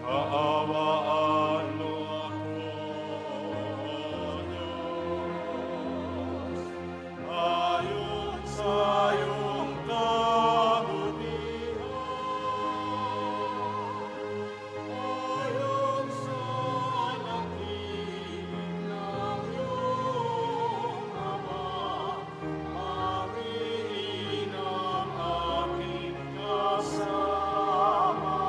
Kaawaan mo ako, Diyos, ayon sa iyong kabutihan, ayon sa lakip ng iyong Ama, mariin ang aking kasama.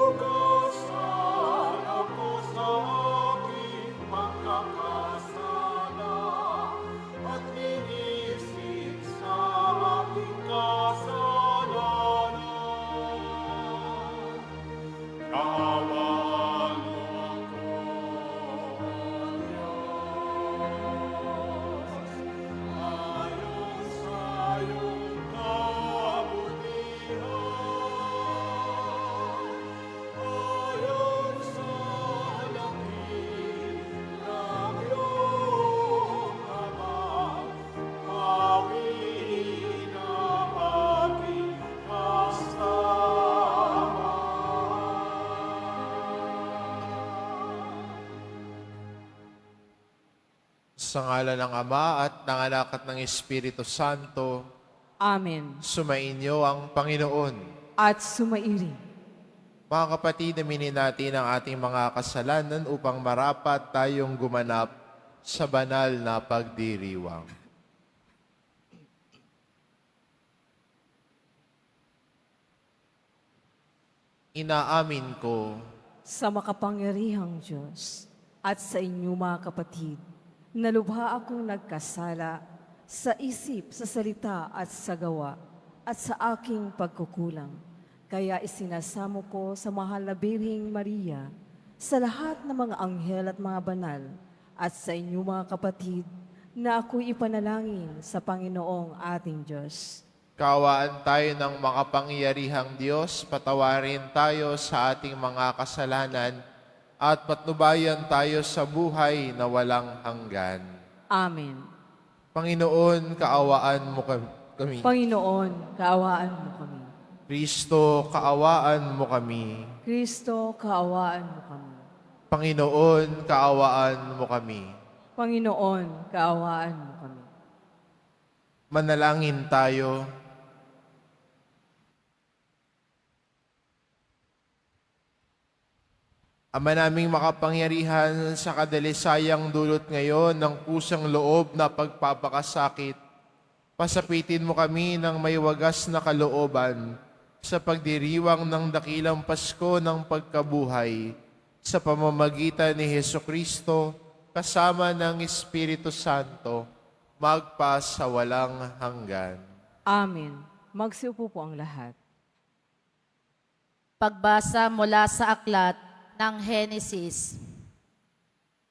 Hugasan ako sa aking pagkakasala at linisin sa aking kasalanan. Kaawaan mo ako, Diyos, ayon sa iyong kabutihan, ayon sa lakip ng iyong Ama, pawiin ang aking kasama. Sa ngala ng Ama at ng Anak at ng Espiritu Santo, Amen. sumainyo ang Panginoon. At sumairi. Mga kapatid, aminin natin ang ating mga kasalanan upang marapat tayong gumanap sa banal na pagdiriwang. Inaamin ko Sa makapangyarihang Diyos at sa inyo mga kapatid, na lubha akong nagkasala sa isip, sa salita at sa gawa at sa aking pagkukulang. Kaya isinasamo ko sa mahal na Birheng Maria, sa lahat ng mga anghel at mga banal, at sa inyo mga kapatid, na ako'y ipanalangin sa Panginoong ating Diyos. kaawaan tayo ng makapangyarihang Diyos, patawarin tayo sa ating mga kasalanan at patnubayan tayo sa buhay na walang hanggan. Amen. Panginoon, kaawaan mo kami. Panginoon, kaawaan mo kami. Kristo, kaawaan mo kami. Kristo, kaawaan mo kami. Panginoon, kaawaan mo kami. Panginoon, kaawaan mo kami. Manalangin tayo. Ama naming makapangyarihan, sa kadalisayang dulot ngayon ng kusang loob na pagpapakasakit, pasapitin mo kami ng may wagas na kalooban sa pagdiriwang ng dakilang Pasko ng pagkabuhay sa pamamagitan ni Hesukristo kasama ng Espiritu Santo, magpa sa walang hanggan. Amen. Magsiupo po ang lahat. Pagbasa mula sa aklat ng Henesis.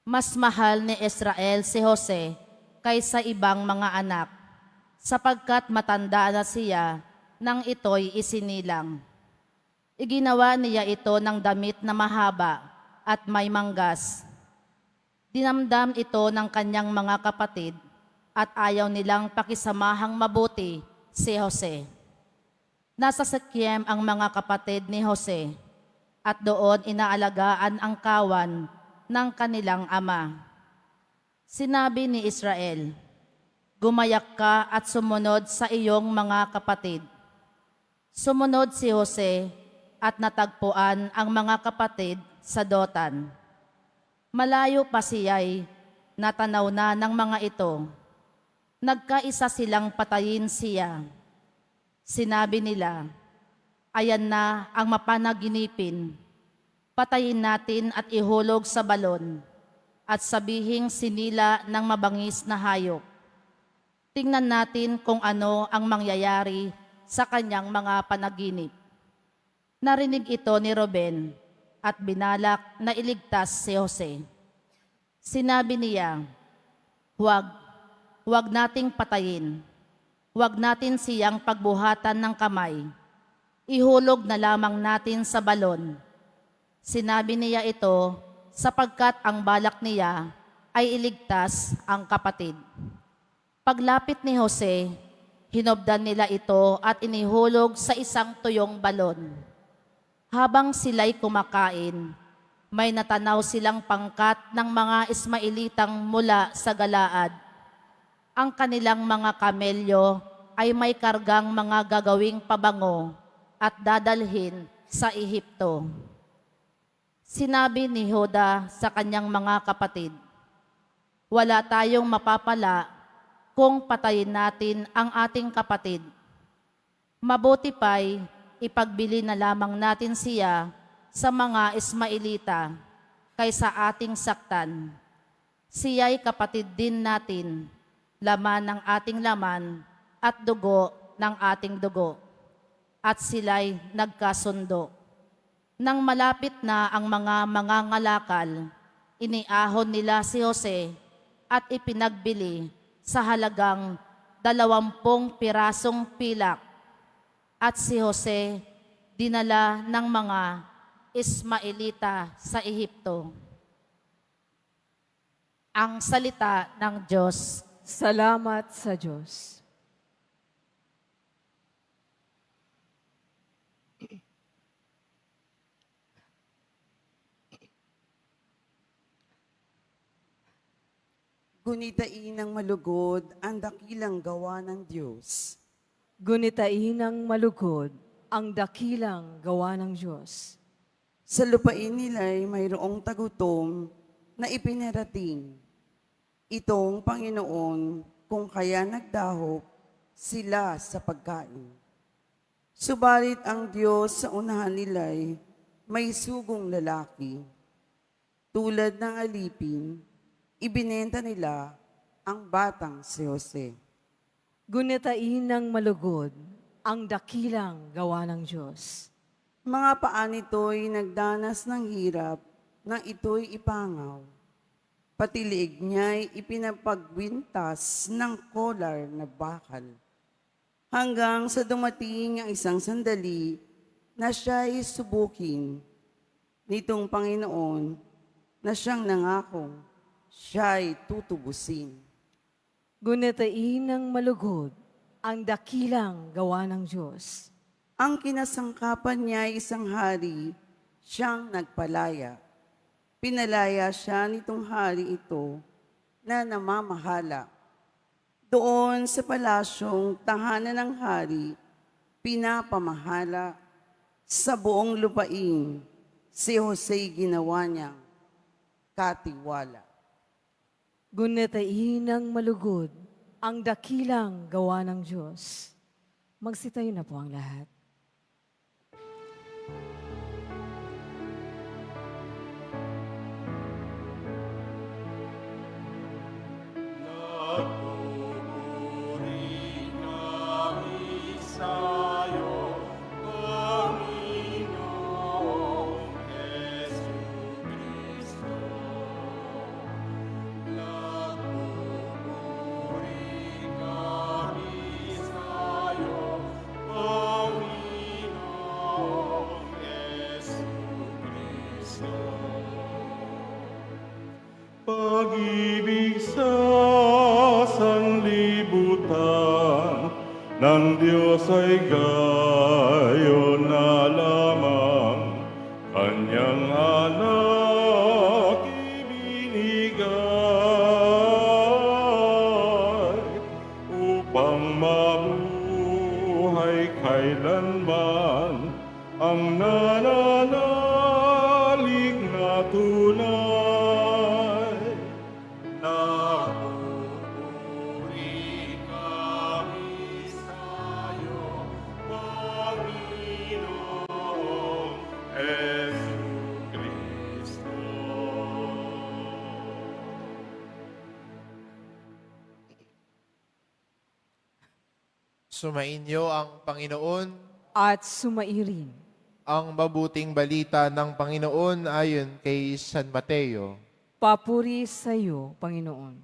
Mas mahal ni Israel si Jose kaysa ibang mga anak, sapagkat matanda na siya nang ito'y isinilang. Iginawa niya ito ng damit na mahaba at may manggas. Dinamdam ito ng kanyang mga kapatid at ayaw nilang pakisamahang mabuti si Jose. Nasa Siquem ang mga kapatid ni Jose at doon inaalagaan ang kawan ng kanilang ama. Sinabi ni Israel, "Gumayak ka at sumunod sa iyong mga kapatid." Sumunod si Jose at natagpuan ang mga kapatid sa Dotan. Malayo pa siya'y natanaw na ng mga ito. Nagkaisa silang patayin siya. Sinabi nila, "Ayan na ang mapanaginipin. Patayin natin at ihulog sa balon at sabihing sinila ng mabangis na hayop. Tingnan natin kung ano ang mangyayari sa kanyang mga panaginip." Narinig ito ni Ruben at binalak na iligtas si Jose. Sinabi niya, Huwag nating patayin. Huwag natin siyang pagbuhatan ng kamay. Ihulog na lamang natin sa balon." Sinabi niya ito sapagkat ang balak niya ay iligtas ang kapatid. Paglapit ni Jose, Hinobdan nila ito at inihulog sa isang tuyong balon. Habang sila'y kumakain, may natanaw silang pangkat ng mga Ismailitang mula sa Galaad. Ang kanilang mga kamelyo ay may kargang mga gagawing pabango at dadalhin sa Ehipto. Sinabi ni Hoda sa kanyang mga kapatid, "Wala tayong mapapala kung patayin natin ang ating kapatid. Mabuti pa'y ipagbili na lamang natin siya sa mga Ismailita kaysa ating saktan. Siya'y kapatid din natin, laman ng ating laman at dugo ng ating dugo." At sila'y nagkasundo. Nang malapit na ang mga mangangalakal, iniahon nila si Jose at ipinagbili sa halagang 20 pirasong pilak. At si Jose dinala ng mga Ismailita sa Ehipto. Ang salita ng Diyos. Salamat sa Diyos. Gunitain ng malugod ang dakilang gawa ng Diyos. Gunitain ng malugod ang dakilang gawa ng Diyos. Sa lupain nila'y mayroong tagutom na ipinarating. Itong Panginoon kung kaya nagdahop sila sa pagkain. Subalit ang Diyos sa unahan nila'y may sugong lalaki. Tulad ng alipin, ibinenta nila ang batang si Jose. Gunitain ng malugod ang dakilang gawa ng Diyos. Mga paa nito'y nagdanas ng hirap nang ito'y ipangaw. Pati liig niya'y ipinapagwintas ng kolar na bakal. Hanggang sa dumating ang isang sandali na siya'y subukin nitong Panginoon na siyang nangakong siya'y tutubusin. Gunitain ng malugod ang dakilang gawa ng Diyos. Ang kinasangkapan niya ay isang hari, siyang nagpalaya. Pinalaya siya nitong hari ito na namamahala. Doon sa palasyong tahanan ng hari, pinapamahala sa buong lupain, si Jose ginawa niyang katiwala. Gunitain ng malugod ang dakilang gawa ng Diyos. Magsitayo na po ang lahat. Nagpupuri kami sa'yo, Panginoong Jesucristo. Nagpupuri kami sa'yo, Panginoong Jesucristo. Pag-ibig sa sanlibutan ng Diyos ay gayon na lamang kanyang anak ibinigay upang mabuhay kailanman ang nananalig na tunay. Nagpupuri kami sa'yo, Panginoong Jesucristo. Sumainyo ang Panginoon, At sumairin ang mabuting balita ng Panginoon ayon kay San Mateo. papuri sa iyo, Panginoon.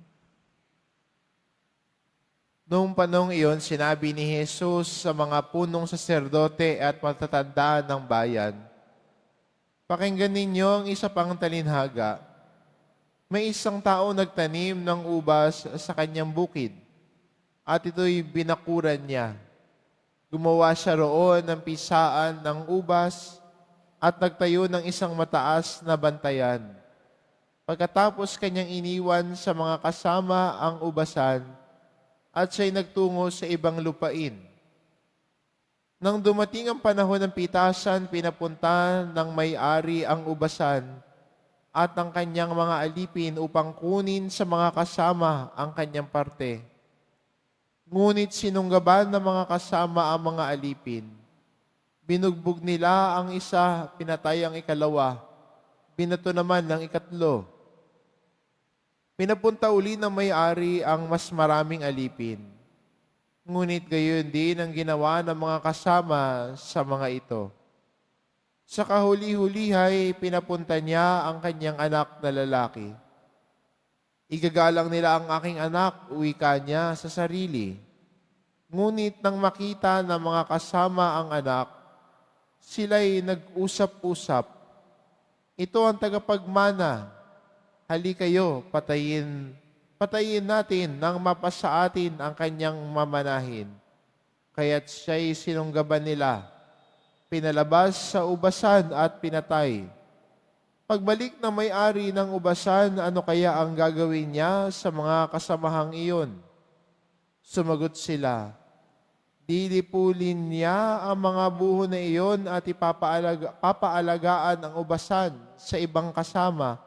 Noong panong iyon, sinabi ni Jesus sa mga punong saserdote at matatandaan ng bayan, "Pakinggan ninyo ang isa pang talinhaga. May isang tao nagtanim ng ubas sa kanyang bukid. at ito'y binakuran niya. Gumawa siya roon ng pisaan ng ubas at nagtayo ng isang mataas na bantayan. Pagkatapos kanyang iniwan sa mga kasama ang ubasan at siya'y nagtungo sa ibang lupain. Nang dumating ang panahon ng pitasan, pinapunta ng may-ari ang ubasan at ang kanyang mga alipin upang kunin sa mga kasama ang kanyang parte. Ngunit sinunggaban ng mga kasama ang mga alipin. Binugbog nila ang isa, pinatay ang ikalawa, binato naman ng ikatlo. Pinapunta uli ng may-ari ang mas maraming alipin. Ngunit gayon din ang ginawa ng mga kasama sa mga ito. Sa kahuli-hulihay, pinapunta niya ang kanyang anak na lalaki. Igagalang nila ang aking anak, wika niya sa sarili. Ngunit nang makita ng mga kasama ang anak, sila'y nag-usap-usap. Ito ang tagapagmana. Hali kayo, patayin natin nang mapasa atin ang kanyang mamanahin. Kaya't siya'y sinunggaban nila. Pinalabas sa ubasan at pinatay. Pagbalik ng may-ari ng ubasan, ano kaya ang gagawin niya sa mga kasamahang iyon? Sumagot sila, dilipulin niya ang mga buho na iyon at papaalagaan ang ubasan sa ibang kasama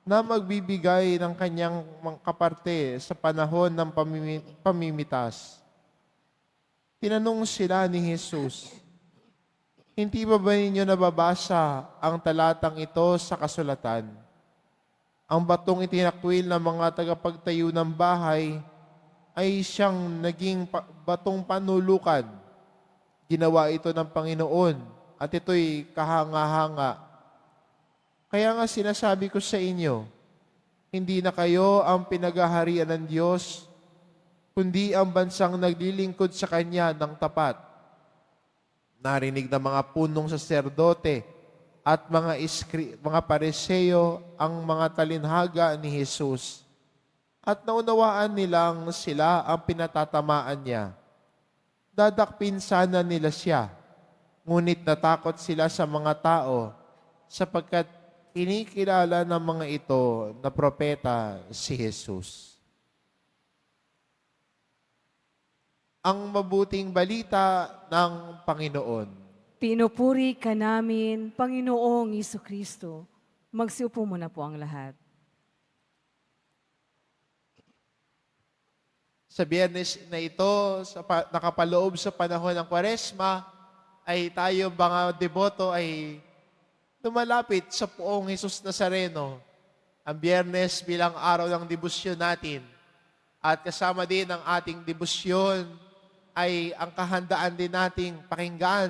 na magbibigay ng kanyang kaparte sa panahon ng pamimitas. Tinanong sila ni Jesus, hindi ba ninyo nababasa ang talatang ito sa kasulatan? Ang batong itinakwil ng mga tagapagtayo ng bahay ay siyang naging batong panulukan. Ginawa ito ng Panginoon at ito'y kahanga-hanga. Kaya nga sinasabi ko sa inyo, hindi na kayo ang pinaghaharian ng Diyos, kundi ang bansang naglilingkod sa Kanya ng tapat. Narinig ng mga punong saserdote at mga pariseo ang mga talinhaga ni Jesus at naunawaan nilang sila ang pinatatamaan niya. Dadakpin sana nila siya, ngunit natakot sila sa mga tao sapagkat kinikilala ng mga ito na propeta si Jesus. Ang mabuting balita ng Panginoon. Pinupuri ka namin, Panginoong Jesucristo. Magsiupo muna po ang lahat. Sa Biyernes na ito, nakapaloob sa panahon ng Kwaresma, ay tayo mga deboto ay lumalapit sa Poong Jesus Nazareno. Ang Biyernes bilang araw ng debosyon natin. At kasama din ang ating debosyon ay ang kahandaan din nating pakinggan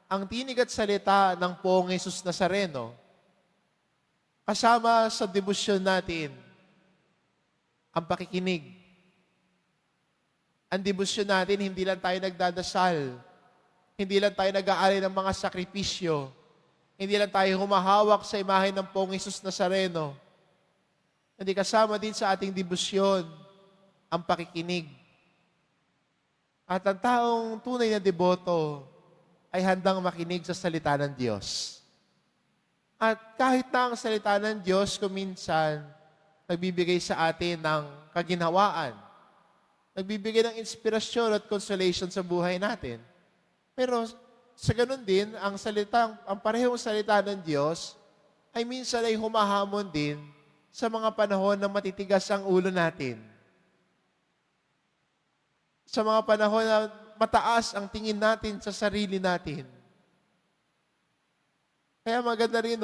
ang tinig at salita ng Poong Jesus Nazareno. Kasama sa debosyon natin ang pakikinig. Ang debosyon natin, hindi lang tayo nagdadasal, hindi lang tayo nag-aari ng mga sakripisyo, hindi lang tayo humahawak sa imahe ng Poong Jesus Nazareno. Hindi kasama din sa ating debosyon ang pakikinig. At ang taong tunay na deboto ay handang makinig sa salita ng Diyos. At kahit na ang salita ng Diyos kuminsan nagbibigay sa atin ng kaginhawaan, nagbibigay ng inspirasyon at consolation sa buhay natin. Pero sa ganun din, ang parehong salita ng Diyos ay minsan ay humahamon din sa mga panahon na matitigas ang ulo natin. Sa mga panahon na mataas ang tingin natin sa sarili natin. Kaya maganda rin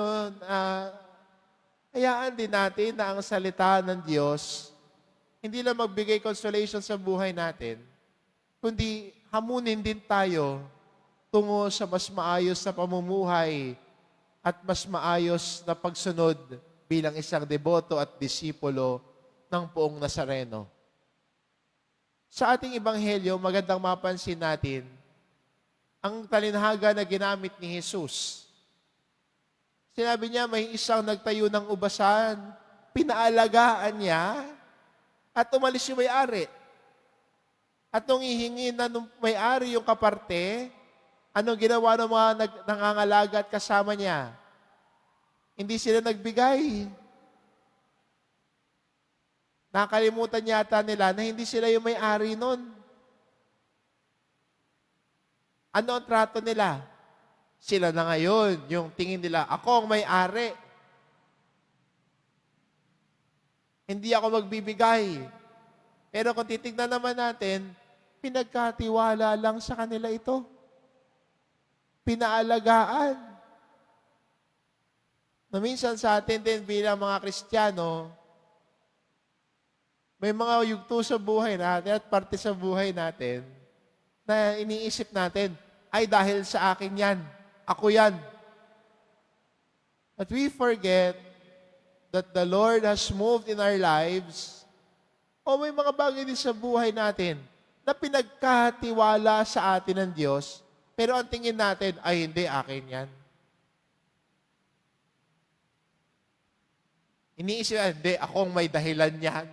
hayaan din natin na ang salita ng Diyos hindi lang magbigay consolation sa buhay natin, kundi hamunin din tayo tungo sa mas maayos na pamumuhay at mas maayos na pagsunod bilang isang deboto at disipulo ng Poong Nazareno. Sa ating ebanghelyo, magandang mapansin natin ang talinhaga na ginamit ni Jesus. Sinabi niya, may isang nagtayo ng ubasan, pinaalagaan niya, at umalis yung may-ari. At nung hihingi na nung may-ari yung kaparte, anong ginawa ng mga nangangalaga at kasama niya? Hindi sila nagbigay. Nakalimutan yata nila na hindi sila yung may-ari nun. Ano ang trato nila? Sila na ngayon, yung tingin nila, ako ang may-ari. Hindi ako magbibigay. Pero kung titignan naman natin, pinagkatiwala lang sa kanila ito. Pinaalagaan. Na minsan sa atin din bilang mga Kristiyano, may mga yugto sa buhay natin at parte sa buhay natin na iniisip natin, ay dahil sa akin yan, ako yan. But we forget that the Lord has moved in our lives o may mga bagay din sa buhay natin na pinagkatiwala sa atin ng Diyos, pero ang tingin natin, ay hindi, akin yan. Iniisip, hindi, akong may dahilan yan.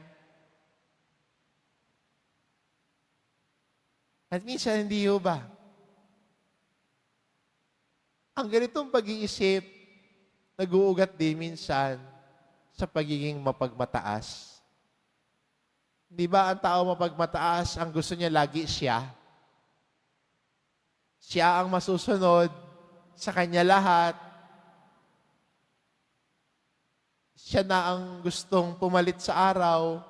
At minsan, hindi ho ba? Ang ganitong pag-iisip, nag-uugat din minsan sa pagiging mapagmataas. Di ba ang tao mapagmataas, ang gusto niya lagi siya? Siya ang masusunod sa kanya lahat. Siya na ang gustong pumalit sa araw,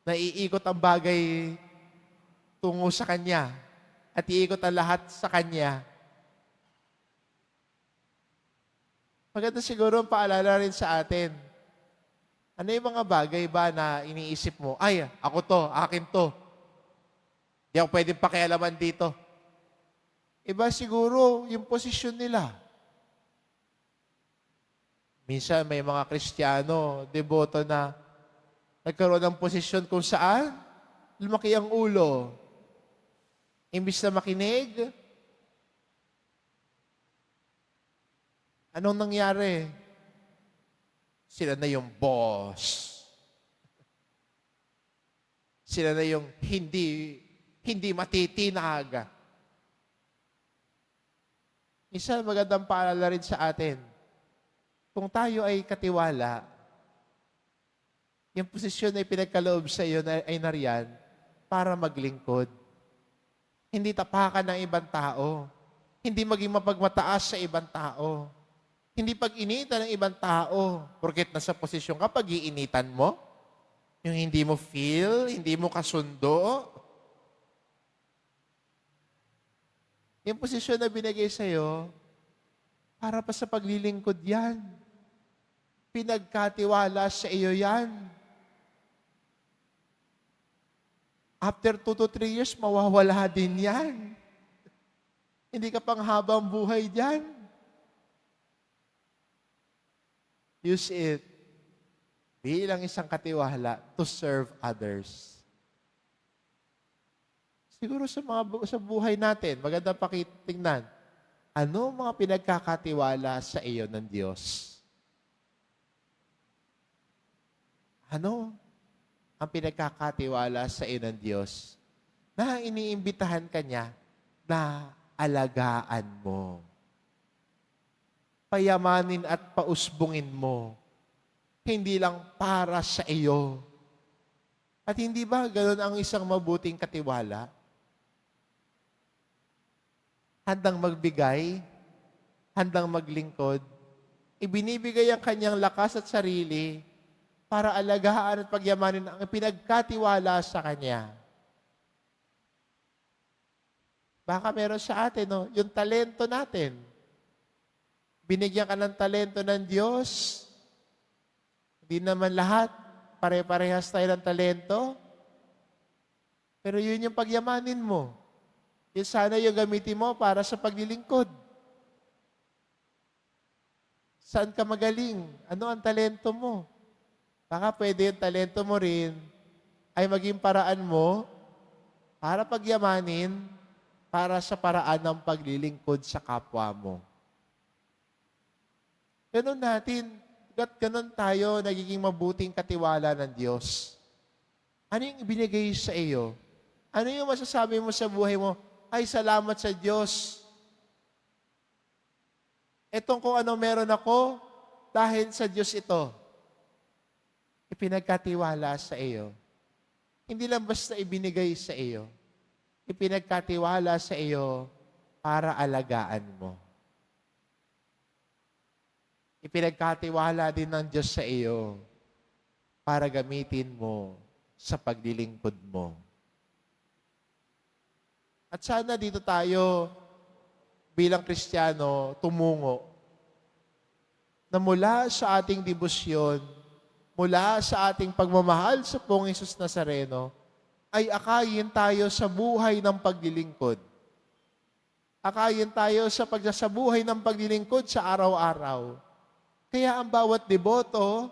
na iikot ang bagay tungo sa kanya at iikot ang lahat sa kanya. Maganda siguro ang paalala rin sa atin. Ano yung mga bagay ba na iniisip mo, ay, ako to, akin to. Di ako pwedeng pakialaman dito. Iba siguro yung posisyon nila. Minsan may mga Kristiyano, deboto na nagkaroon ng posisyon kung saan lumaki ang ulo. Imbis na makinig, anong nangyari? Sila na yung boss. Sila na yung hindi matitinag. Isa magandang paalala rin sa atin. Kung tayo ay katiwala, yung posisyon na pinagkaloob sa iyo ay nariyan para maglingkod. Hindi tapakan ng ibang tao. Hindi maging mapagmataas sa ibang tao. Hindi pag-initan ng ibang tao. Porket nasa posisyon ka, pag-iinitan mo. Yung hindi mo feel, hindi mo kasundo. Yung posisyon na binigay sa'yo, para pa sa paglilingkod yan. Pinagkatiwala sa iyo yan. After 2 to 3 years, mawawala din yan. Hindi ka pang habang buhay dyan. Use it bilang isang katiwala to serve others. Siguro sa buhay natin, maganda pakitingnan, ano mga pinagkakatiwala sa iyo ng Diyos? Ano ang pinagkakatiwala sa iyo ng Diyos na iniimbitahan ka niya na alagaan mo? Payamanin at pausbungin mo. Hindi lang para sa iyo. At hindi ba ganoon ang isang mabuting katiwala? Handang magbigay, handang maglingkod, ibinibigay ang kanyang lakas at sarili para alagaan at pagyamanin ang pinagkatiwala sa kanya. Baka meron sa atin, no? Yung talento natin. Binigyan ka ng talento ng Diyos. Hindi naman lahat. Pare-parehas tayo ng talento. Pero yun yung pagyamanin mo. Yun sana yung gamitin mo para sa paglilingkod. Saan ka magaling? Ano ang talento mo? Baka pwede yung talento mo rin ay maging paraan mo para pagyamanin para sa paraan ng paglilingkod sa kapwa mo. Ganun natin, ganun tayo nagiging mabuting katiwala ng Diyos. Ano yung ibinigay sa iyo Ano yung masasabi mo sa buhay mo? Ay, salamat sa Diyos. Etong kung ano meron ako, dahil sa Diyos ito, ipinagkatiwala sa iyo. Hindi lang basta ibinigay sa iyo. Ipinagkatiwala sa iyo para alagaan mo. Ipinagkatiwala din ng Diyos sa iyo para gamitin mo sa paglilingkod mo. At sana dito tayo bilang Kristiyano tumungo na mula sa ating debosyon, mula sa ating pagmamahal sa Poong Hesus Nazareno, ay akayin tayo sa buhay ng paglilingkod. Akayin tayo sa pagsasabuhay ng paglilingkod sa araw-araw. Kaya ang bawat deboto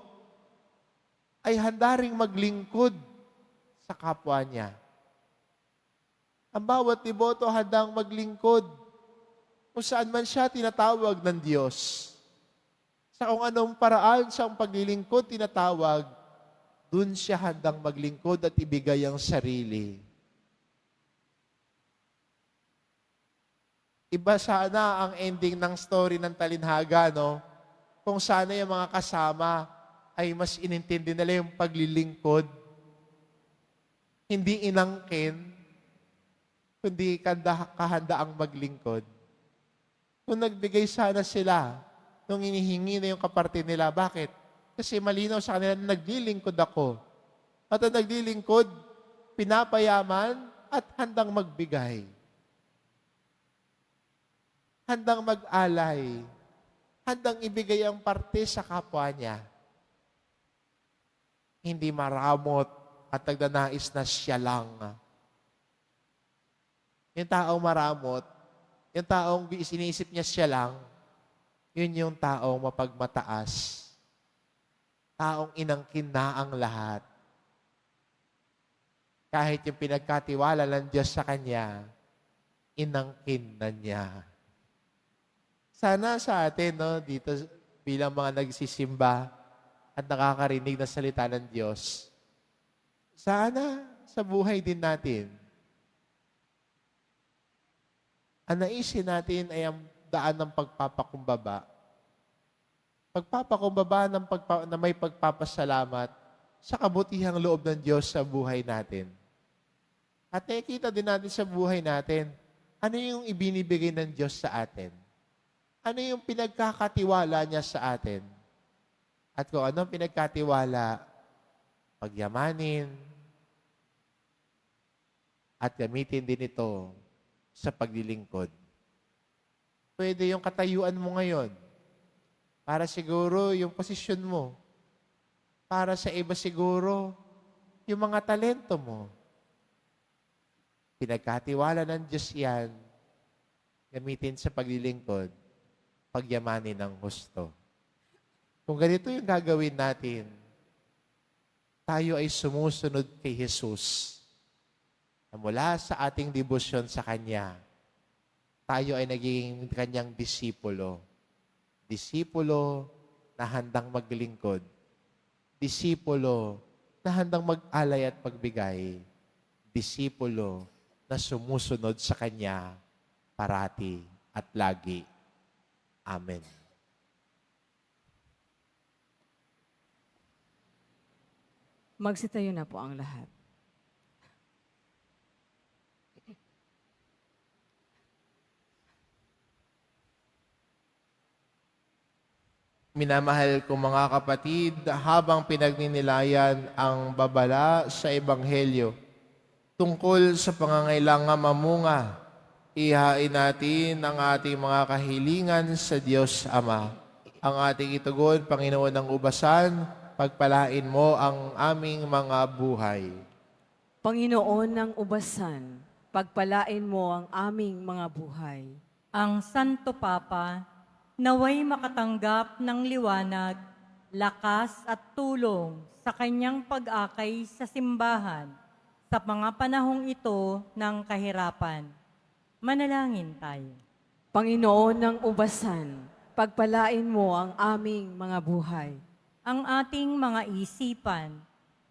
ay handa ring maglingkod sa kapwa niya. Ang bawat deboto handang maglingkod kung saan man siya tinatawag ng Diyos. Sa kung anong paraan siyang paglilingkod tinatawag, dun siya handang maglingkod at ibigay ang sarili. Iba sana ang ending ng story ng talinhaga, no? Kung sana yung mga kasama ay mas inintindi nila yung paglilingkod. Hindi inangkin, kundi kahandaang maglingkod. Kung nagbigay sana sila, nung inihingi na yung kaparte nila, bakit? Kasi malinaw sa kanila na naglilingkod ako. At ang naglilingkod, pinapayaman at handang magbigay. Handang mag-alay. Handang ibigay ang parte sa kapwa niya. Hindi maramot at nagdanais na siya lang. Yung taong maramot, yung taong sinisip niya siya lang, yun yung taong mapagmataas. Taong inangkin na ang lahat. Kahit yung pinagkatiwala ng Diyos sa kanya, inangkin na niya. Sana sa atin, no, dito bilang mga nagsisimba at nakakarinig ng salita ng Diyos, sana sa buhay din natin, ang naisin natin ay ang daan ng pagpapakumbaba. Pagpapakumbaba na may pagpapasalamat sa kabutihang loob ng Diyos sa buhay natin. At nakikita din natin sa buhay natin, ano yung ibinibigay ng Diyos sa atin? Ano yung pinagkakatiwala niya sa atin? At kung anong pinagkatiwala, pagyamanin, at gamitin din ito sa paglilingkod. Pwede yung katayuan mo ngayon. Para siguro yung posisyon mo. Para sa iba siguro, yung mga talento mo. Pinagkatiwala ng Diyos yan, gamitin sa paglilingkod, pagyamanin ng husto. Kung ganito yung gagawin natin, tayo ay sumusunod kay Jesus. Na mula sa ating debosyon sa Kanya, tayo ay naging Kanyang disipulo. Disipulo na handang maglingkod. Disipulo na handang mag-alay at pagbigay. Disipulo na sumusunod sa Kanya parati at lagi. Amen. Magsitayo na po ang lahat. Minamahal kong mga kapatid, habang pinagninilayan ang babala sa Ebanghelyo tungkol sa pangangailangan mamunga, ihain natin ang ating mga kahilingan sa Diyos Ama. Ang ating itugon, Panginoon ng Ubasan, pagpalain mo ang aming mga buhay. Panginoon ng Ubasan, pagpalain mo ang aming mga buhay. Ang Santo Papa, naway makatanggap ng liwanag, lakas at tulong sa kanyang pag-akay sa simbahan sa mga panahong ito ng kahirapan. Manalangin tayo. Panginoon ng Ubasan, pagpalain mo ang aming mga buhay. Ang ating mga isipan,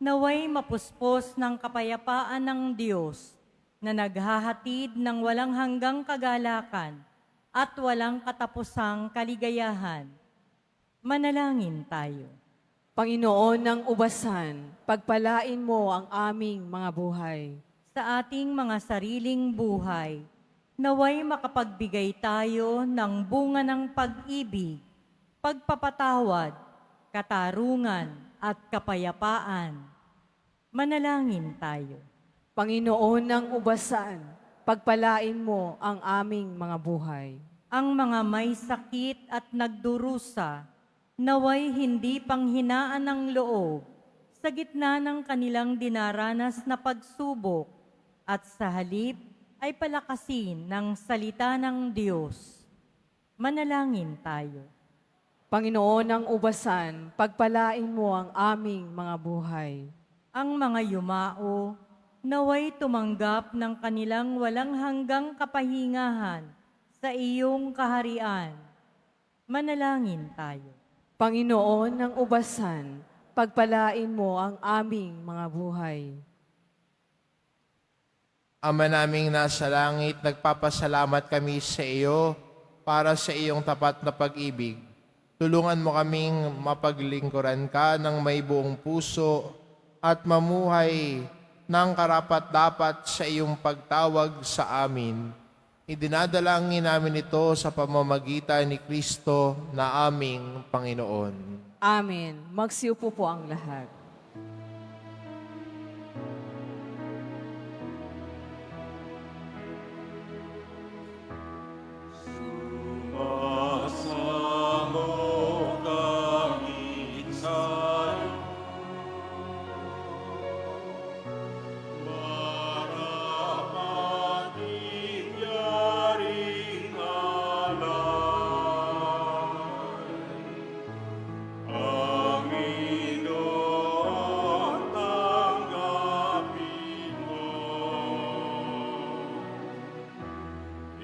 naway mapuspos ng kapayapaan ng Diyos na naghahatid ng walang hanggang kagalakan at walang katapusang kaligayahan. Manalangin tayo. Panginoon ng ubasan, pagpalain mo ang aming mga buhay. Sa ating mga sariling buhay, naway makapagbigay tayo ng bunga ng pag-ibig, pagpapatawad, katarungan at kapayapaan. Manalangin tayo. Panginoon ng ubasan, pagpalain mo ang aming mga buhay. Ang mga may sakit at nagdurusa, naway hindi panghinaan ng loob sa gitna ng kanilang dinaranas na pagsubok at sa halip ay palakasin ng salita ng Diyos. Manalangin tayo. Panginoon ng ubasan, pagpalain mo ang aming mga buhay. Ang mga yumao, naway tumanggap ng kanilang walang hanggang kapahingahan sa iyong kaharian. Manalangin tayo. Panginoon ng ubasan, pagpalain mo ang aming mga buhay. Ama naming nasa langit, nagpapasalamat kami sa iyo para sa iyong tapat na pag-ibig. Tulungan mo kaming mapaglingkuran ka ng may buong puso at mamuhay ng karapat-dapat sa iyong pagtawag sa amin. Idinadalangin namin ito sa pamamagitan ni Kristo na aming Panginoon. Amen. Magsiupo po ang lahat. Sumasamo kami sa'yo, marapating yaring alay. Panginoon, tanggapin mo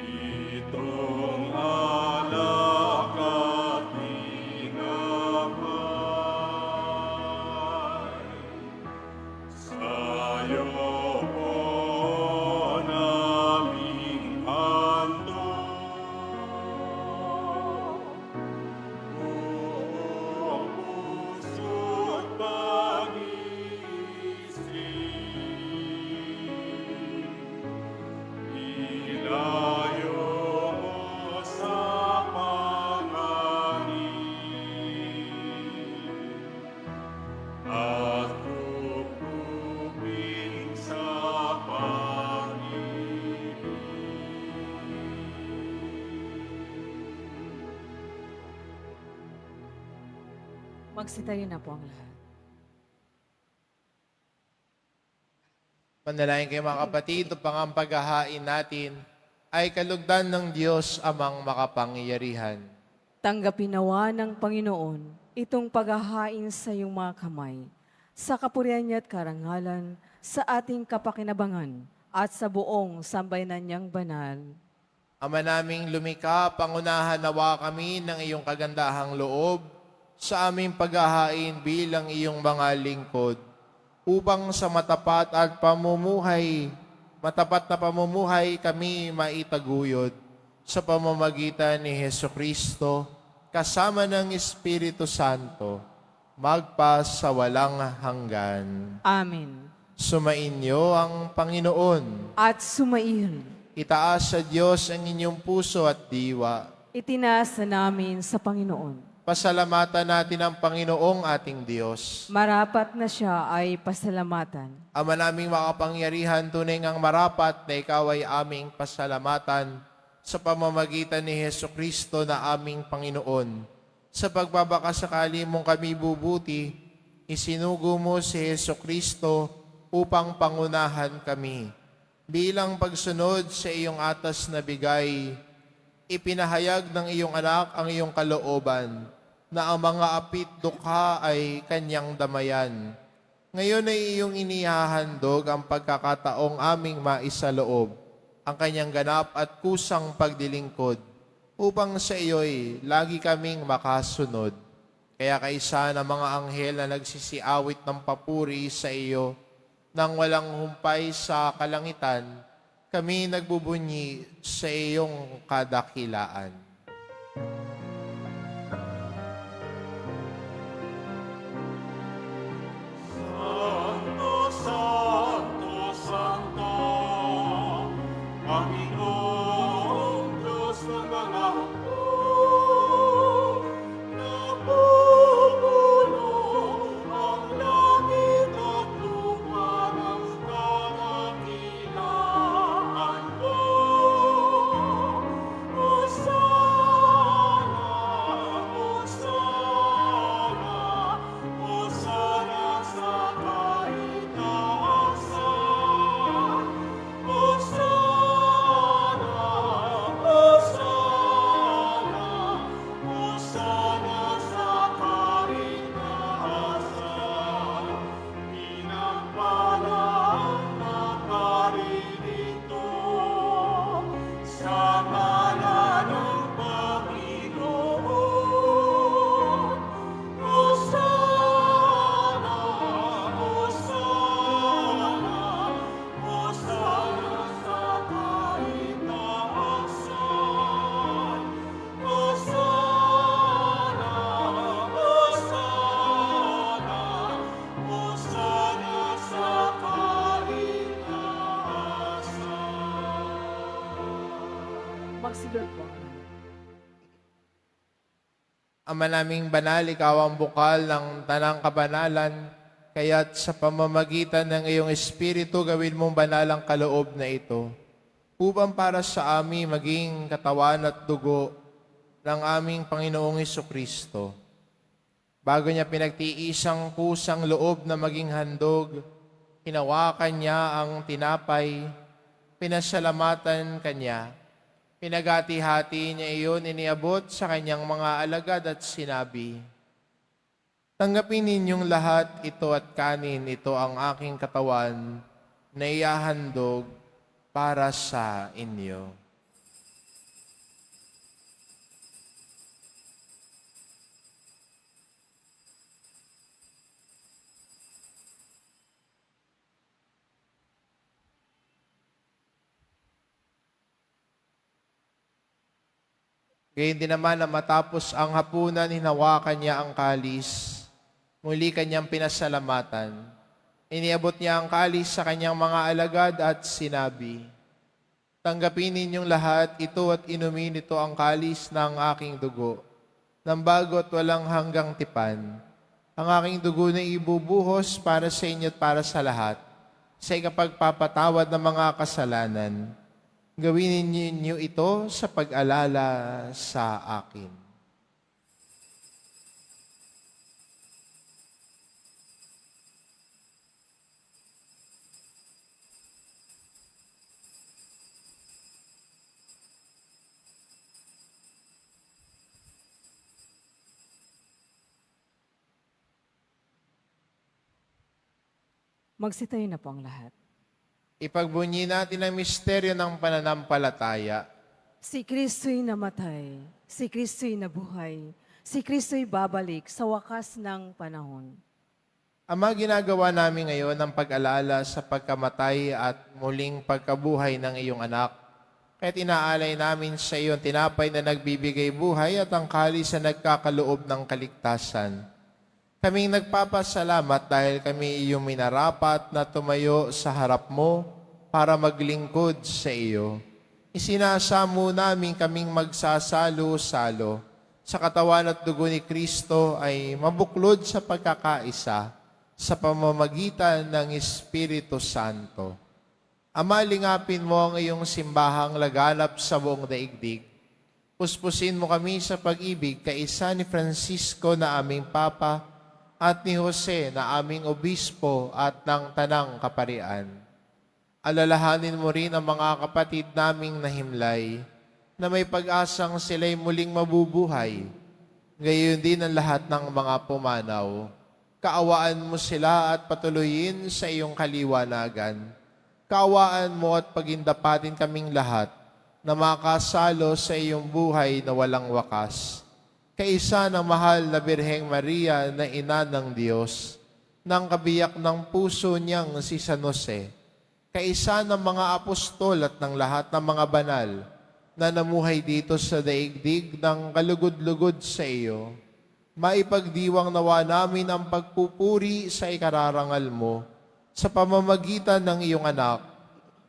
itong alak at tinapay. Sa'yo po naming handog, buong puso't pag-iisip. Ilayo mo sa panganib at kupupin sa pag-ibig. Magsitayo na po ang lahat. Manalangin kayo mga kapatid, upang ang paghahain natin ay kalugdan ng Diyos amang makapangyarihan. Tanggapin nawa ng Panginoon itong paghahain sa iyong mga kamay, sa kapurihan niya at karangalan, sa ating kapakinabangan at sa buong sambayanan niyang banal. Ama naming lumikha, pangunahan nawa kami ng iyong kagandahang loob sa aming paghahain bilang iyong mga lingkod, upang sa matapat na pamumuhay kami maitaguyod sa pamamagitan ni Heso Kristo, kasama ng Espiritu Santo, magpa sa walang hanggan. Amen. Sumainyo ang Panginoon. At sumaihin, Itaas sa Diyos ang inyong puso at diwa. itinasa namin sa Panginoon. Pasalamatan natin ang Panginoong ating Diyos. Marapat na siya ay pasalamatan. Ama naming makapangyarihan, tunay ngang marapat na ikaw ay aming pasalamatan sa pamamagitan ni Heso Kristo na aming Panginoon. Sa pagbabakasakali mong kami bubuti, isinugo mo si Heso Kristo upang pangunahan kami. Bilang pagsunod sa iyong atas na bigay, ipinahayag ng iyong anak ang iyong kalooban na ang mga apit dukha ay kanyang damayan. Ngayon ay iyong inihahandog ang pagkakataong aming maisaloob, ang kanyang ganap at kusang pagdilingkod, upang sa iyo'y lagi kaming makasunod. Kaya kaisa ng mga anghel na nagsisiawit ng papuri sa iyo, nang walang humpay sa kalangitan, kami nagbubunyi sa iyong kadakilaan. Santo, Santo, Santo, Panginoong Diyos ng mga hukbo, napupuno ang langit at lupa ng kadakilaan mo. Hosana, Hosana, Hosana sa kaitaasan. Hosana, Hosana, Hosana sa kaitaasan. Pinagpalaan na paririto sa ngalan ng Panginoon. Hosana, Hosana, Hosana sa kaitaasan. Hosana, Hosana, Hosana sa kaitaasan. Magsilod po. Ama naming banal, ikaw ang bukal ng tanang kabanalan, kaya't sa pamamagitan ng iyong Espiritu, gawin mong banal ang kaloob na ito, upang para sa amin maging katawan at dugo ng aming Panginoong Hesukristo. Bago niya pinagtiisang kusang loob na maging handog, hinawakan niya ang tinapay, pinasalamatan kanya, pinagati-hati niya iyon, iniabot sa kanyang mga alagad at sinabi, "Tanggapin ninyong lahat ito at kanin, ito ang aking katawan na ihahandog para sa inyo." Gayun din naman na matapos ang hapunan, hinawakan niya ang kalis. Muli kanyang pinasalamatan. Iniabot niya ang kalis sa kanyang mga alagad at sinabi, "Tanggapin ninyong lahat ito at inumin ito ang kalis ng aking dugo, ng bago at walang hanggang tipan. Ang aking dugo na ibubuhos para sa inyo at para sa lahat, sa ikapagpapatawad ng mga kasalanan. Gawin ninyo ito sa pag-alala sa akin." Magsitayo na po ang lahat. Ipagbunyi natin ang misteryo ng pananampalataya. Si Kristo'y namatay, si Kristo'y nabuhay, si Kristo'y babalik sa wakas ng panahon. Ama, ginagawa namin ngayon ang pag-alala sa pagkamatay at muling pagkabuhay ng iyong anak. Kaya't inaalay namin sa iyo ang tinapay na nagbibigay buhay at ang kalis na nagkakaloob ng kaligtasan. Kaming nagpapasalamat dahil kami iyong minarapat na tumayo sa harap mo para maglingkod sa iyo. Isinasamo namin kaming magsasalo-salo sa katawan at dugo ni Kristo ay mabuklod sa pagkakaisa sa pamamagitan ng Espiritu Santo. Ama, lingapin mo ang iyong simbahang laganap sa buong daigdig. Puspusin mo kami sa pag-ibig kaisa ni Francisco na aming Papa at ni Jose na aming Obispo at ng Tanang Kaparian. Alalahanin mo rin ang mga kapatid naming nahimlay na may pag-asang sila'y muling mabubuhay. Gayon din ang lahat ng mga pumanaw. Kaawaan mo sila at patuloyin sa iyong kaliwanagan. Kaawaan mo at pagindapatin kaming lahat na makasalo sa iyong buhay na walang wakas. Kaisa ng mahal na Birheng Maria na ina ng Diyos, ng kabiyak ng puso niyang si San Jose, kaisa ng mga apostol at ng lahat ng mga banal na namuhay dito sa daigdig ng kalugod-lugod sa iyo, maipagdiwang nawa namin ang pagpupuri sa ikararangal mo sa pamamagitan ng iyong anak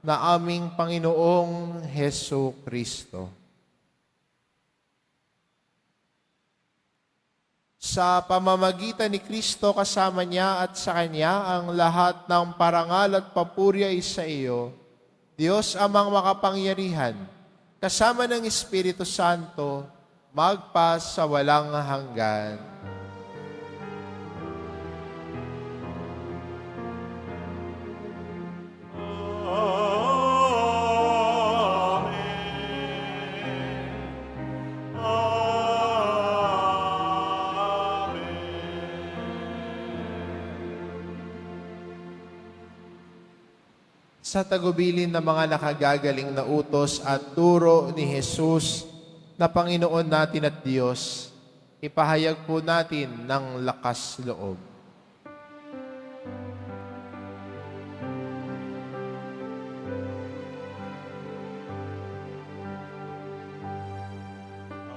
na aming Panginoong Heso Kristo. Sa pamamagitan ni Kristo kasama niya at sa Kanya ang lahat ng parangal at papuri ay sa iyo, Diyos amang makapangyarihan, kasama ng Espiritu Santo, magpa sa walang hanggan. Sa tagubilin ng mga nakagagaling na utos at turo ni Jesus na Panginoon natin at Diyos, ipahayag po natin ng lakas loob.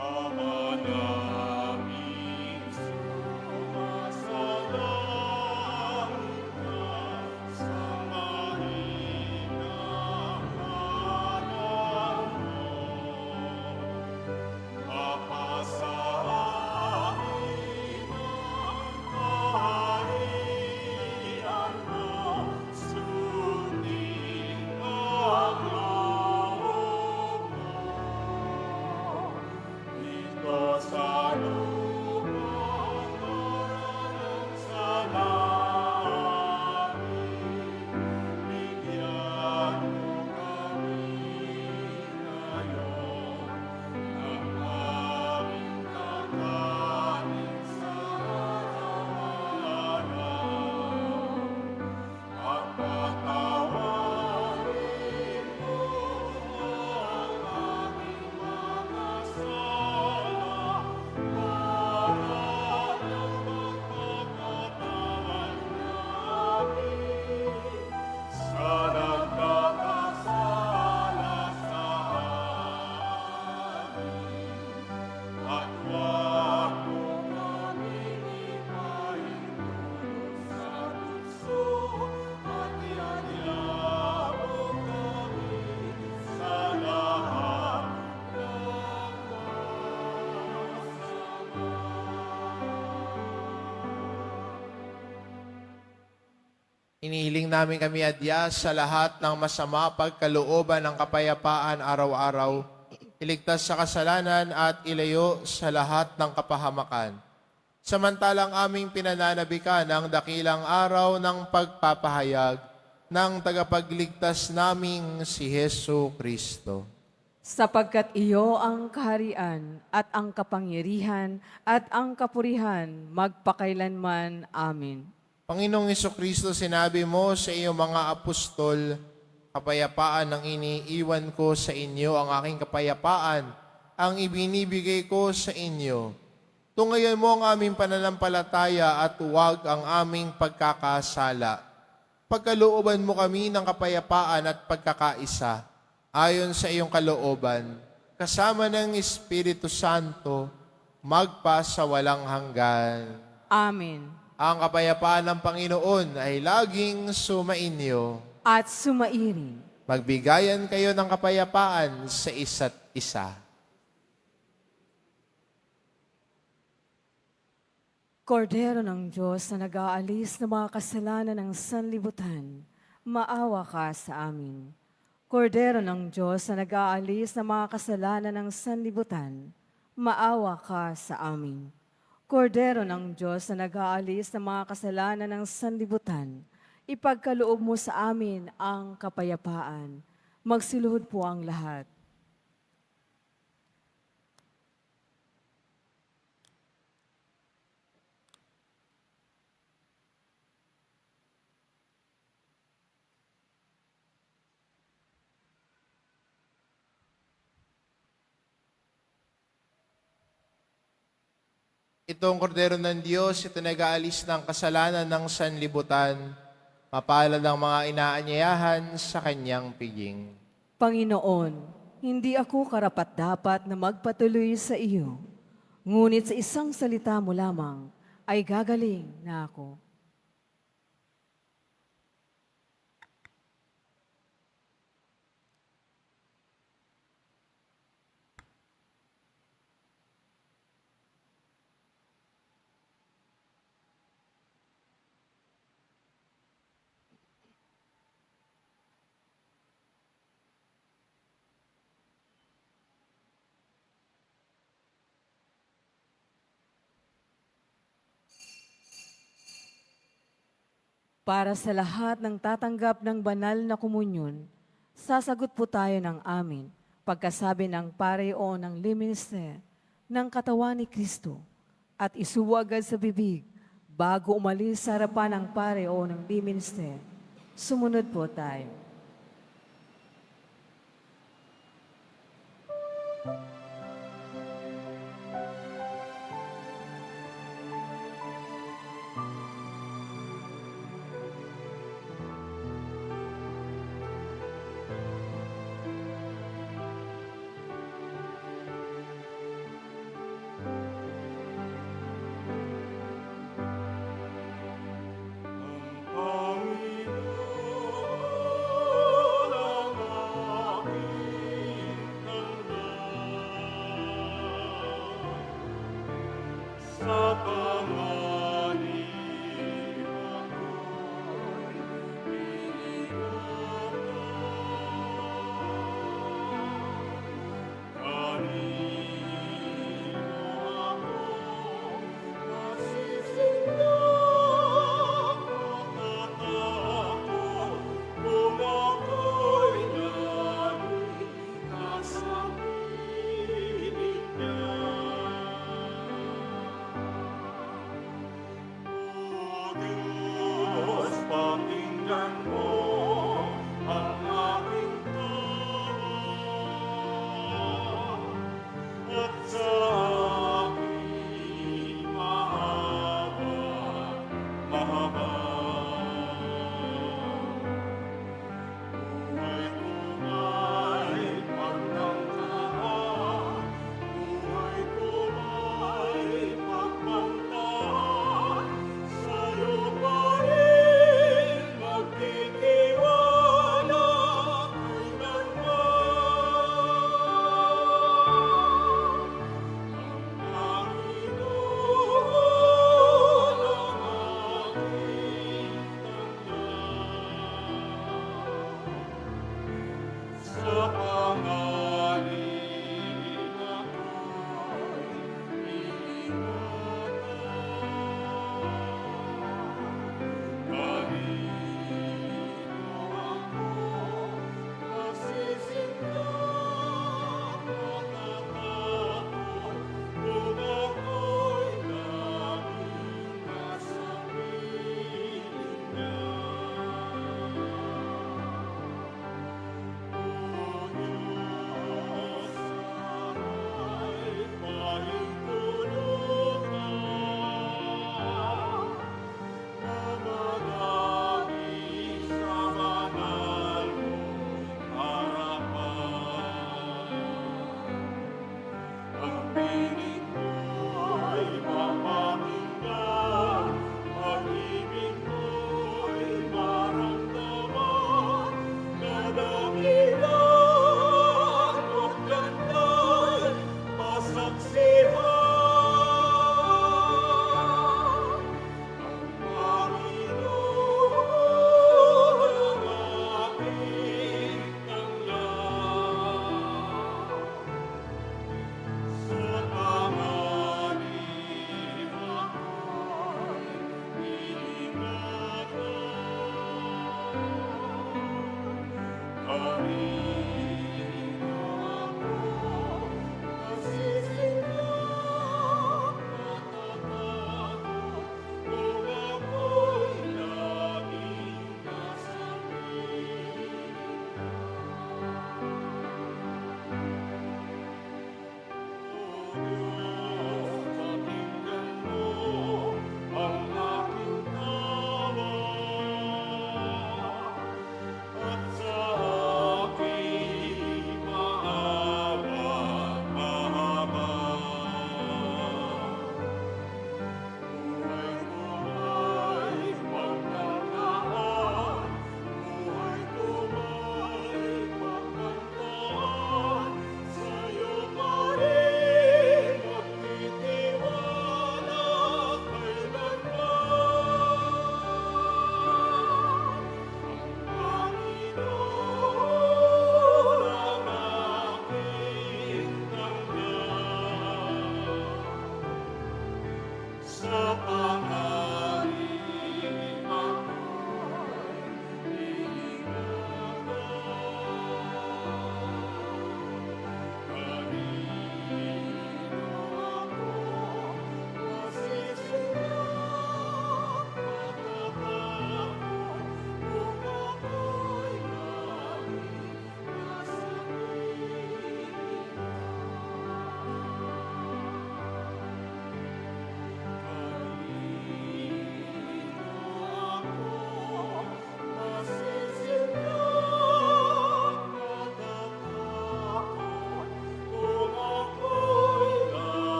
Ama namin sumasalangit ka sa mahinang ngalan mo. Mapasa amin ang kaharian mo, sundin ang loob mo. Dito sa lupang naranong sa langit, bigyan mo kami ngayon ng aming kakanin sa araw-araw. At patawarin mo ang aming mga sala para ng pagpapatawad namin sa nagkakasala sa amin. At huwag mo kaming ipaintulot sa tukso, at ianyaya mo kami sa lahat ng Inihiling namin kami adya sa lahat ng masama pagkalooban ng kapayapaan araw-araw, iligtas sa kasalanan at ilayo sa lahat ng kapahamakan. Samantalang aming pinananabikan ang dakilang araw ng pagpapahayag ng tagapagligtas naming si Heso Kristo. Sapagkat iyo ang kaharian at ang kapangyarihan at ang kapurihan magpakailanman. Amin. Panginoong Kristo, sinabi mo sa iyong mga apostol, kapayapaan ang iniiwan ko sa inyo, ang aking kapayapaan ang ibinibigay ko sa inyo. Tungayan mo ang aming pananampalataya at huwag ang aming pagkakasala. Pagkalooban mo kami ng kapayapaan at pagkakaisa, ayon sa iyong kalooban, kasama ng Espiritu Santo, magpa sa walang hanggan. Amen. Ang kapayapaan ng Panginoon ay laging sumainyo. At sumairin. Magbigayan kayo ng kapayapaan sa isa't isa. Kordero ng Diyos na nag-aalis ng mga kasalanan ng sanlibutan, maawa ka sa amin. Kordero ng Diyos na nag-aalis ng mga kasalanan ng sanlibutan, maawa ka sa amin. Kordero ng Diyos na nag-aalis ng mga kasalanan ng sanlibutan, ipagkaloob mo sa amin ang kapayapaan. Magsiluhod po ang lahat. Itong kordero ng Diyos, ito nag-aalis ng kasalanan ng sanlibutan. Mapalad ang mga inaanyayahan sa kanyang piging. Panginoon, hindi ako karapat-dapat na magpatuloy sa iyo, ngunit sa isang salita mo lamang ay gagaling na ako. Para sa lahat ng tatanggap ng banal na komunyon, sasagot po tayo ng amin pagkasabi ng pare o ng liminister ng katawan ni Kristo at isuwagad sa bibig bago umalis sa harapan ng pare o ng liminister. Sumunod po tayo.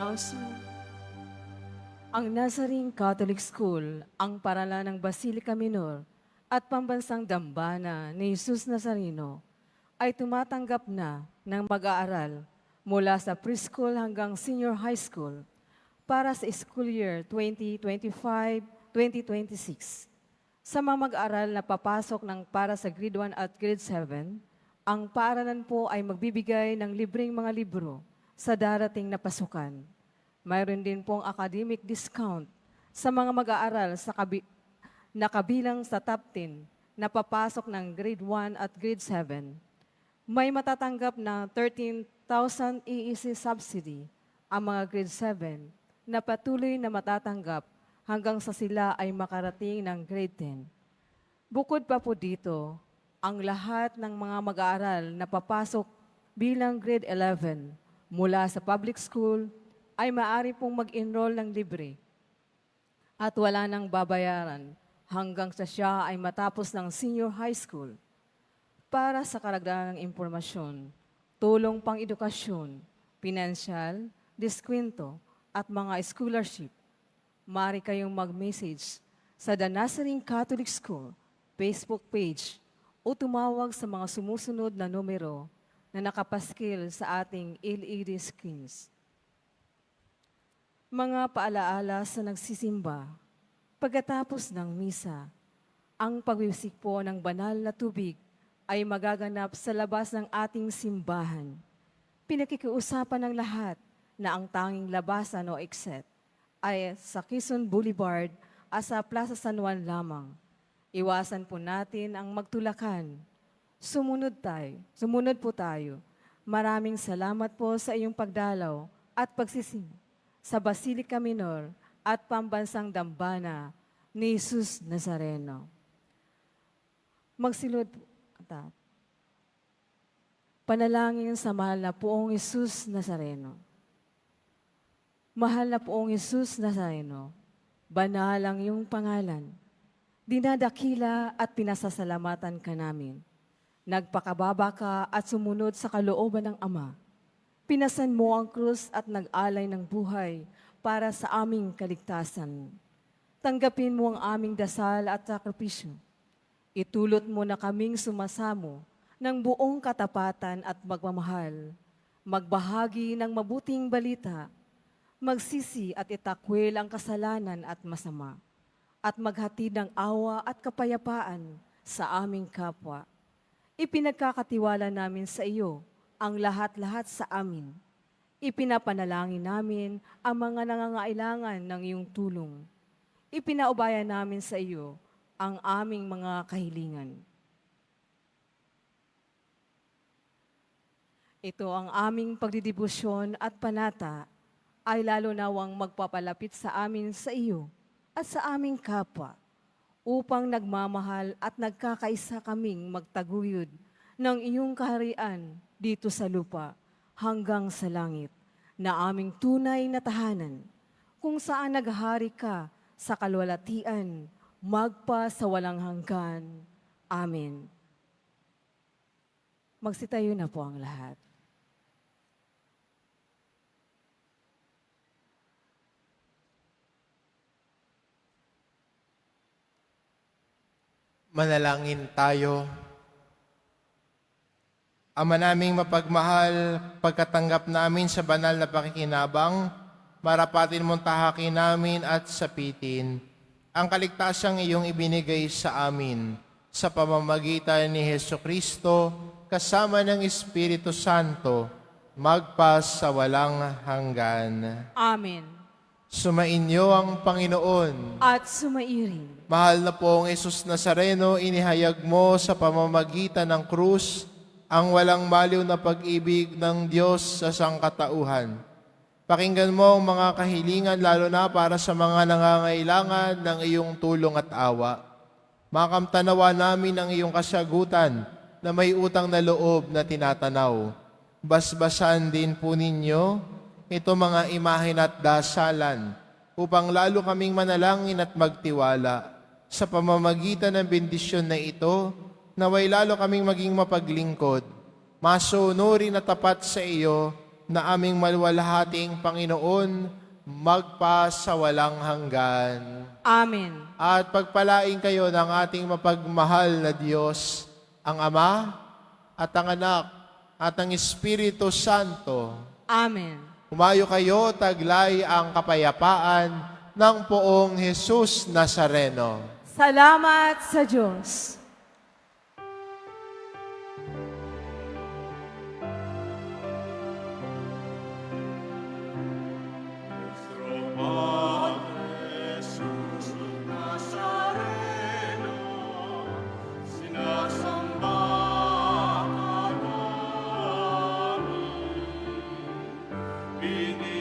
Announcement. Ang Nazarene Catholic School, ang paralan ng Basilica Minor at Pambansang Dambana ni Jesus Nazareno ay tumatanggap na ng mag-aaral mula sa preschool hanggang senior high school para sa school year 2025-2026. Sa mga mag-aaral na papasok ng para sa grade 1 at grade 7, ang paaralan po ay magbibigay ng libreng mga libro sa darating na pasukan. Mayroon din pong academic discount sa mga mag-aaral na kabilang sa top 10 na papasok ng grade 1 at grade 7. May matatanggap na 13,000 EEC subsidy ang mga grade 7 na patuloy na matatanggap hanggang sa sila ay makarating ng grade 10. Bukod pa po dito, ang lahat ng mga mag-aaral na papasok bilang grade 11 mula sa public school ay maaari pong mag-enroll ng libre at wala nang babayaran hanggang sa siya ay matapos ng senior high school. Para sa karagdagang impormasyon, tulong pang edukasyon, pinansyal, diskwento, at mga scholarship, maaari kayong mag-message sa The Nazarene Catholic School Facebook page o tumawag sa mga sumusunod na numero na nakapaskil sa ating LED screens. Mga paalaala sa nagsisimba, pagkatapos ng misa, ang pagwiwisik po ng banal na tubig ay magaganap sa labas ng ating simbahan. Pinakikiusapan ng lahat na ang tanging labasan o exit ay sa Quezon Boulevard at sa Plaza San Juan lamang. Iwasan po natin ang magtulakan. Sumunod po tayo. Maraming salamat po sa iyong pagdalaw at pagsisimba sa Basilica Minor at Pambansang Dambana ni Jesus Nazareno. Magsilod po. Panalangin sa mahal na poong Jesus Nazareno. Mahal na poong Jesus Nazareno, banal ang iyong pangalan. Dinadakila at pinasasalamatan ka namin. Nagpakababa ka at sumunod sa kalooban ng Ama. Pinasan mo ang krus at nag-alay ng buhay para sa aming kaligtasan. Tanggapin mo ang aming dasal at sakripisyo. Itulot mo na kaming sumasamo ng buong katapatan at magmamahal, magbahagi ng mabuting balita, magsisi at itakwil ang kasalanan at masama, at maghatid ng awa at kapayapaan sa aming kapwa. Ipinagkakatiwala namin sa iyo ang lahat-lahat sa amin. Ipinapanalangin namin ang mga nangangailangan ng iyong tulong. Ipinaubaya namin sa iyo ang aming mga kahilingan. Ito ang aming pagdidibusyon at panata ay lalo nawang magpapalapit sa amin sa iyo at sa aming kapwa upang nagmamahal at nagkakaisa kaming magtaguyod ng iyong kaharian dito sa lupa hanggang sa langit na aming tunay na tahanan kung saan naghahari ka sa kalwalatian magpa sa walang hanggan. Amen. Magsitayo na po ang lahat. Manalangin tayo. Ama naming mapagmahal, pagkatanggap namin sa banal na pakikinabang, marapatin mong tahakin namin at sapitin ang kaligtasang iyong ibinigay sa amin sa pamamagitan ni Hesukristo kasama ng Espiritu Santo, magpas sa walang hanggan. Amen. Sumainyo ang Panginoon. At sumairin. Mahal na pong Jesus Nazareno, inihayag mo sa pamamagitan ng krus ang walang baliw na pag-ibig ng Diyos sa sangkatauhan. Pakinggan mo ang mga kahilingan lalo na para sa mga nangangailangan ng iyong tulong at awa. Makamtanawa namin ang iyong kasagutan na may utang na loob na tinatanaw. Basbasan din po ninyo ito mga imahen at dasalan upang lalo kaming manalangin at magtiwala sa pamamagitan ng bendisyon na ito, naway lalo kaming maging mapaglingkod, masunurin at tapat sa iyo na aming maluwalhating Panginoon, magpasawalang hanggan. Amen. At pagpalain kayo ng ating mapagmahal na Diyos, ang Ama at ang Anak at ang Espiritu Santo. Amen. Humayo kayo, taglay ang kapayapaan ng poong Jesus Nazareno. Salamat sa Diyos. Padre Jesus Nazareno, sinasamba ka namin.